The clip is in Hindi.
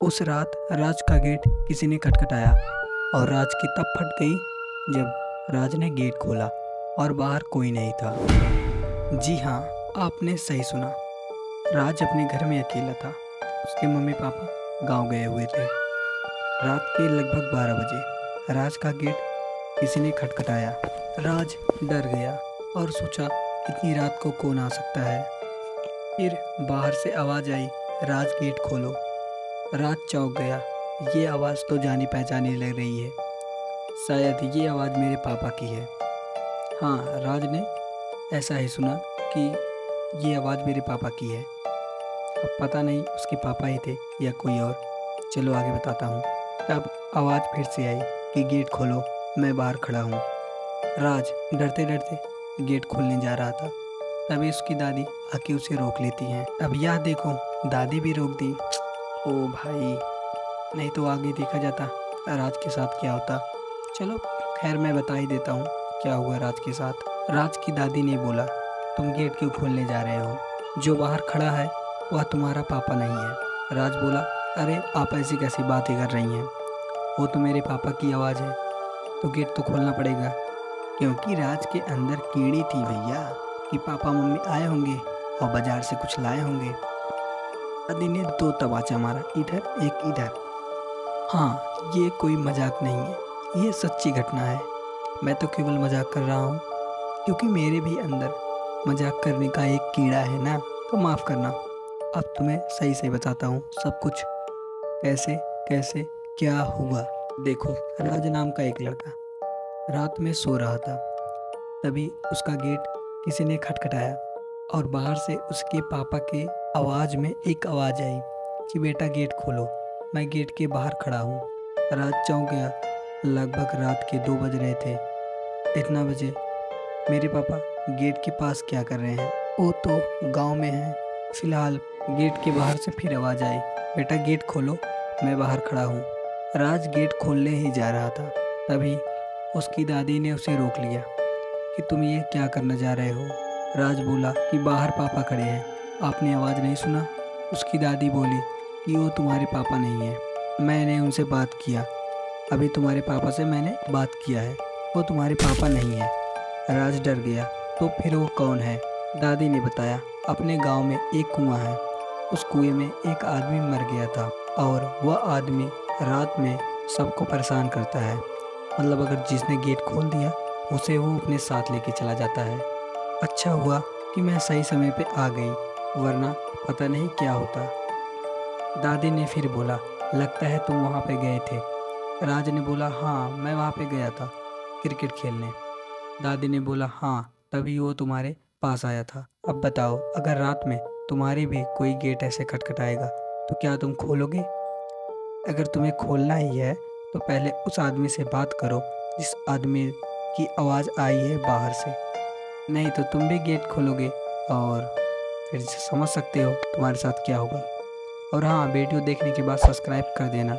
उस रात राज का गेट किसी ने खटखटाया और राज की तब फट गई जब राज ने गेट खोला और बाहर कोई नहीं था। जी हाँ, आपने सही सुना। राज अपने घर में अकेला था। उसके मम्मी पापा गांव गए हुए थे। रात के लगभग 12 बजे राज का गेट किसी ने खटखटाया। राज डर गया और सोचा इतनी रात को कौन आ सकता है। फिर बाहर से आवाज़ आई, राज गेट खोलो। राज चौंक गया। ये आवाज़ तो जानी पहचानी लग रही है। शायद ये आवाज़ मेरे पापा की है। हाँ, राज ने ऐसा ही सुना कि ये आवाज़ मेरे पापा की है। अब पता नहीं उसके पापा ही थे या कोई और। चलो आगे बताता हूँ। तब आवाज़ फिर से आई कि गेट खोलो, मैं बाहर खड़ा हूँ। राज डरते डरते गेट खोलने जा रहा था। तभी उसकी दादी आके उसे रोक लेती हैं। अब यह देखो, दादी भी रोक दी। ओ भाई, नहीं तो आगे देखा जाता राज के साथ क्या होता। चलो खैर, मैं बता ही देता हूँ क्या हुआ राज के साथ। राज की दादी ने बोला, तुम गेट क्यों खोलने जा रहे हो? जो बाहर खड़ा है वह तुम्हारा पापा नहीं है। राज बोला, अरे आप ऐसी कैसी बातें कर रही हैं? वो तो मेरे पापा की आवाज़ है, तो गेट तो खोलना पड़ेगा। क्योंकि राज के अंदर कीड़ी थी भैया, कि पापा मम्मी आए होंगे और बाजार से कुछ लाए होंगे। दादी ने 2 तमाचा मारा, इधर एक इधर। हाँ, ये कोई मजाक नहीं है, ये सच्ची घटना है। मैं तो केवल मजाक कर रहा हूँ, क्योंकि मेरे भी अंदर मजाक करने का एक कीड़ा है ना, तो माफ़ करना। अब तुम्हें सही सही बताता हूँ सब कुछ, कैसे कैसे क्या हुआ। देखो, राज नाम का एक लड़का रात में सो रहा था। तभी उसका गेट किसी ने खटखटाया और बाहर से उसके पापा के आवाज़ में एक आवाज़ आई कि बेटा गेट खोलो, मैं गेट के बाहर खड़ा हूँ। राज चौंक गया। लगभग रात के 2 बज रहे थे। इतना बजे मेरे पापा गेट के पास क्या कर रहे हैं? वो तो गांव में हैं। फिलहाल गेट के बाहर से फिर आवाज़ आई, बेटा गेट खोलो, मैं बाहर खड़ा हूँ। राज गेट खोलने ही जा रहा था। तभी उसकी दादी ने उसे रोक लिया कि तुम ये क्या करने जा रहे हो? राज बोला कि बाहर पापा खड़े हैं, आपने आवाज़ नहीं सुना? उसकी दादी बोली कि वो तुम्हारे पापा नहीं है, मैंने उनसे बात किया। अभी तुम्हारे पापा से मैंने बात किया है, वो तुम्हारे पापा नहीं है। राज डर गया। तो फिर वो कौन है? दादी ने बताया, अपने गांव में एक कुआं है। उस कुएं में एक आदमी मर गया था और वह आदमी रात में सबको परेशान करता है। मतलब अगर जिसने गेट खोल दिया उसे वो अपने साथ लेके चला जाता है। अच्छा हुआ कि मैं सही समय पे आ गई, वरना पता नहीं क्या होता। दादी ने फिर बोला, लगता है तुम वहाँ पे गए थे। राज ने बोला, हाँ मैं वहाँ पे गया था क्रिकेट खेलने। दादी ने बोला, हाँ तभी वो तुम्हारे पास आया था। अब बताओ, अगर रात में तुम्हारे भी कोई गेट ऐसे खटखटाएगा तो क्या तुम खोलोगे? अगर तुम्हें खोलना ही है तो पहले उस आदमी से बात करो जिस आदमी की आवाज़ आई है बाहर से। नहीं तो तुम भी गेट खोलोगे और फिर समझ सकते हो तुम्हारे साथ क्या होगा। और हाँ, वीडियो देखने के बाद सब्सक्राइब कर देना।